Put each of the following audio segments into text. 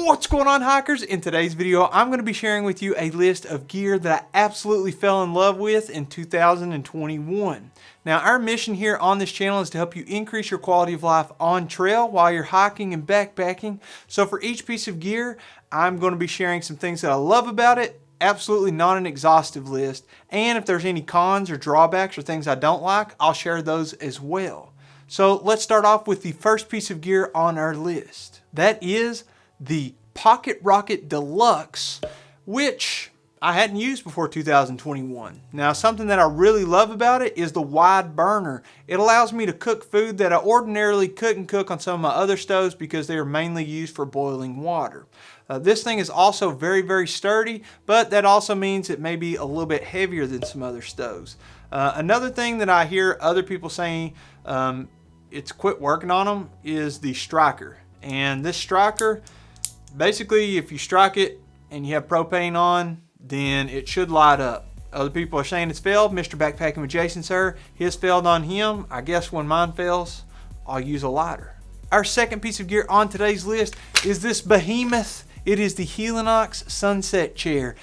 What's going on, hikers? In today's video, I'm going to be sharing with you a list of gear that I absolutely fell in love with in 2021. Now, our mission here on this channel is to help you increase your quality of life on trail while you're hiking and backpacking. So for each piece of gear, I'm going to be sharing some things that I love about it. Absolutely not an exhaustive list. And if there's any cons or drawbacks or things I don't like, I'll share those as well. So let's start off with the first piece of gear on our list. That is the Pocket Rocket Deluxe, which I hadn't used before 2021. Now, something that I really love about it is the wide burner. It allows me to cook food that I ordinarily couldn't cook on some of my other stoves because they are mainly used for boiling water. This thing is also very, very sturdy, but that also means it may be a little bit heavier than some other stoves. Another thing that I hear other people saying it's quit working on them is the striker. And this striker, basically, if you strike it and you have propane on, then it should light up. Other people are saying it's failed. Mr. Backpacking with Jason, sir, his failed on him. I guess when mine fails, I'll use a lighter. Our second piece of gear on today's list is this behemoth. It is the Helinox Sunset Chair.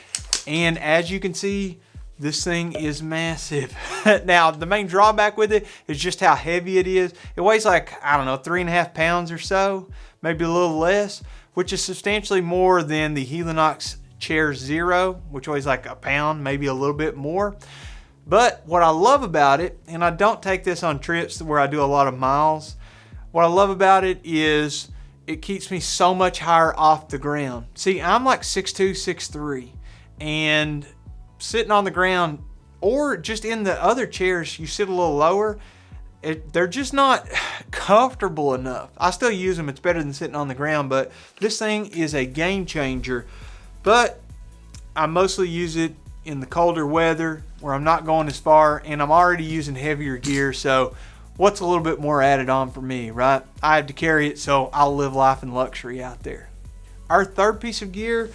And as you can see, this thing is massive. Now, the main drawback with it is just how heavy it is. It weighs like, I don't know, 3.5 pounds or so, maybe a little less, which is substantially more than the Helinox Chair Zero, which weighs like a pound, maybe a little bit more. But what I love about it, and I don't take this on trips where I do a lot of miles, what I love about it is it keeps me so much higher off the ground. See, I'm like 6'2", 6'3", and sitting on the ground or just in the other chairs, you sit a little lower, they're just not comfortable enough. I still use them. It's better than sitting on the ground, but this thing is a game changer. But I mostly use it in the colder weather where I'm not going as far and I'm already using heavier gear. So what's a little bit more added on for me, right? I have to carry it, so I'll live life in luxury out there. Our third piece of gear,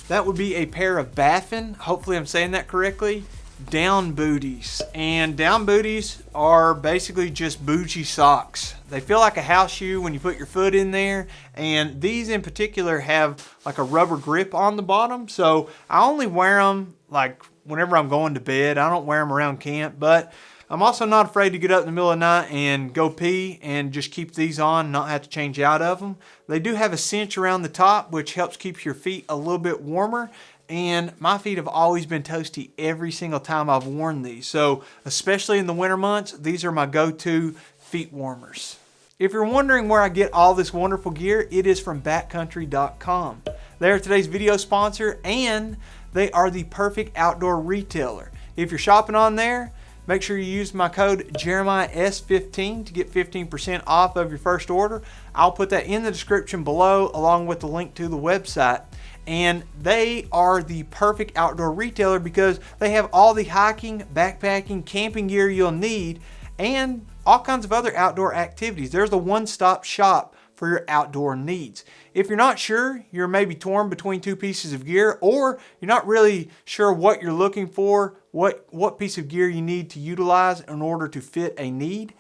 that would be a pair of Baffin, hopefully I'm saying that correctly, down booties. And down booties are basically just bougie socks. They feel like a house shoe when you put your foot in there, and these in particular have like a rubber grip on the bottom, so I only wear them like whenever I'm going to bed. I don't wear them around camp, but I'm also not afraid to get up in the middle of the night and go pee and just keep these on, not have to change out of them. They do have a cinch around the top, which helps keep your feet a little bit warmer. And my feet have always been toasty every single time I've worn these. So especially in the winter months, these are my go-to feet warmers. If you're wondering where I get all this wonderful gear, it is from backcountry.com. They're today's video sponsor, and they are the perfect outdoor retailer. If you're shopping on there, make sure you use my code JeremiahS15 to get 15% off of your first order. I'll put that in the description below along with the link to the website. And they are the perfect outdoor retailer because they have all the hiking, backpacking, camping gear you'll need and all kinds of other outdoor activities. There's the one-stop shop for your outdoor needs. If you're not sure, you're maybe torn between two pieces of gear, or you're not really sure what you're looking for, what piece of gear you need to utilize in order to fit a need,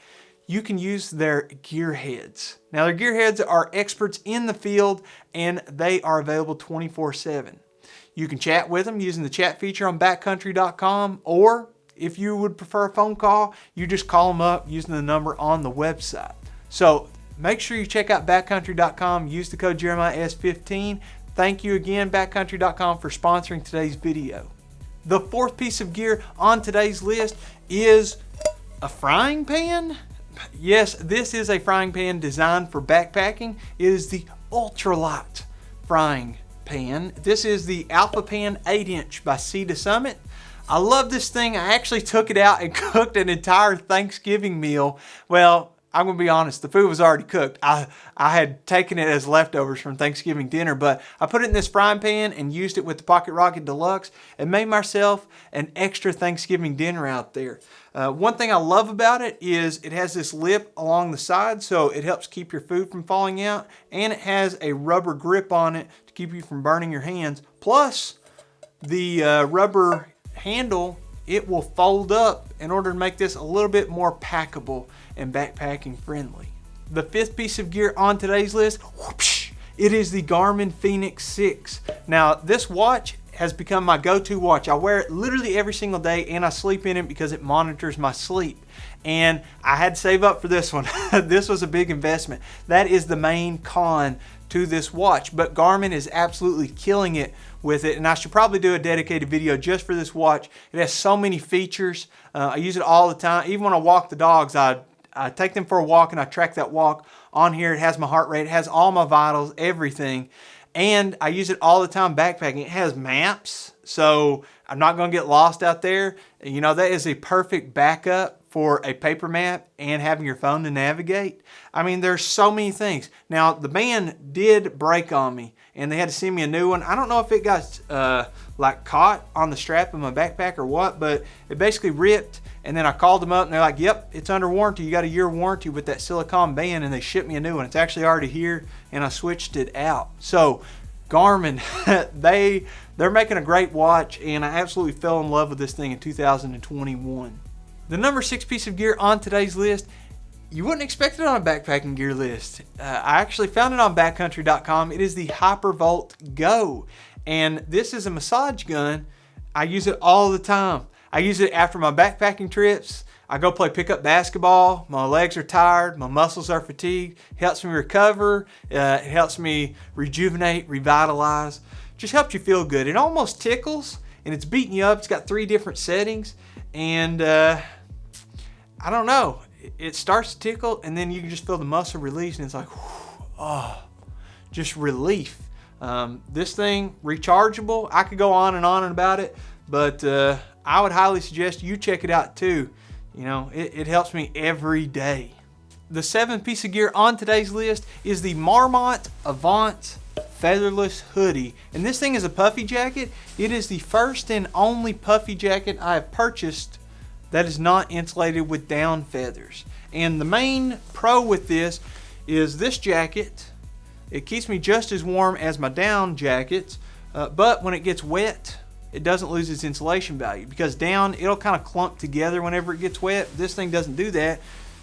you can use their gear heads. Now, their gear heads are experts in the field and they are available 24/7. You can chat with them using the chat feature on backcountry.com, or if you would prefer a phone call, you just call them up using the number on the website. So make sure you check out backcountry.com, use the code JeremiahS15. Thank you again, backcountry.com, for sponsoring today's video. The fourth piece of gear on today's list is a frying pan. Yes, this is a frying pan designed for backpacking. It is the ultralight frying pan. This is the Alpha Pan 8-inch by Sea to Summit. I love this thing. I actually took it out and cooked an entire Thanksgiving meal. Well, I'm gonna be honest, the food was already cooked. I had taken it as leftovers from Thanksgiving dinner, but I put it in this frying pan and used it with the Pocket Rocket Deluxe and made myself an extra Thanksgiving dinner out there. One thing I love about it is it has this lip along the side, so it helps keep your food from falling out, and it has a rubber grip on it to keep you from burning your hands. Plus, the rubber handle, it will fold up in order to make this a little bit more packable and backpacking friendly. The fifth piece of gear on today's list It is the Garmin Fenix 6. Now, this watch has become my go-to watch. I wear it literally every single day, and I sleep in it because it monitors my sleep. And I had to save up for this one. This was a big investment. That is the main con to this watch, but Garmin is absolutely killing it with it, and I should probably do a dedicated video just for this watch. It has so many features. I use it all the time. Even when I walk the dogs, I take them for a walk and I track that walk. On here it has my heart rate, it has all my vitals, everything. And I use it all the time backpacking. It has maps, so I'm not going to get lost out there. You know, that is a perfect backup for a paper map and having your phone to navigate. I mean, there's so many things. Now, the band did break on me, and they had to send me a new one. I don't know if it got like caught on the strap of my backpack or what, but it basically ripped. And then I called them up, and they're like, yep, it's under warranty. You got a year warranty with that silicone band, and they shipped me a new one. It's actually already here, and I switched it out. So Garmin, they're making a great watch, and I absolutely fell in love with this thing in 2021. The number 6 piece of gear on today's list, you wouldn't expect it on a backpacking gear list. I actually found it on backcountry.com. It is the Hypervolt Go, and this is a massage gun. I use it all the time. I use it after my backpacking trips. I go play pickup basketball. My legs are tired. My muscles are fatigued. It helps me recover. It helps me rejuvenate, revitalize. Just helps you feel good. It almost tickles, and it's beating you up. It's got 3 different settings, and I don't know. It starts to tickle, and then you can just feel the muscle release, and it's like, whew, oh, just relief. This thing, rechargeable. I could go on and about it, but I would highly suggest you check it out too. You know, it helps me every day. The 7th piece of gear on today's list is the Marmot Avant featherless hoodie, and this thing is a puffy jacket. It is the first and only puffy jacket I have purchased that is not insulated with down feathers. And the main pro with this is this jacket. It keeps me just as warm as my down jackets, but when it gets wet, it doesn't lose its insulation value, because down, it'll kind of clump together whenever it gets wet. This thing doesn't do that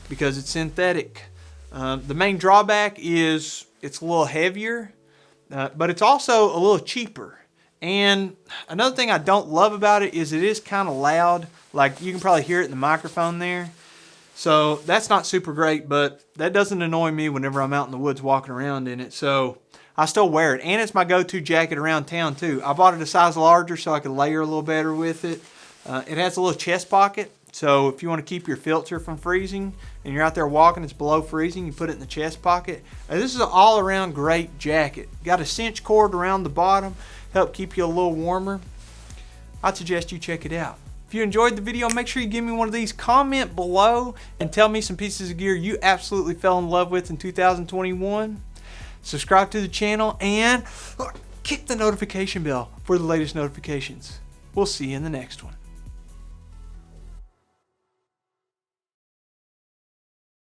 because it's synthetic. The main drawback is it's a little heavier, but it's also a little cheaper. And another thing I don't love about it is kind of loud. Like, you can probably hear it in the microphone there. So that's not super great, but that doesn't annoy me whenever I'm out in the woods walking around in it. So I still wear it, and it's my go-to jacket around town too. I bought it a size larger so I could layer a little better with it. It has a little chest pocket, so if you want to keep your filter from freezing and you're out there walking, it's below freezing, you put it in the chest pocket. This is an all-around great jacket. Got a cinch cord around the bottom, help keep you a little warmer. I'd suggest you check it out. If you enjoyed the video, make sure you give me one of these. Comment below and tell me some pieces of gear you absolutely fell in love with in 2021. Subscribe to the channel and kick the notification bell for the latest notifications. We'll see you in the next one.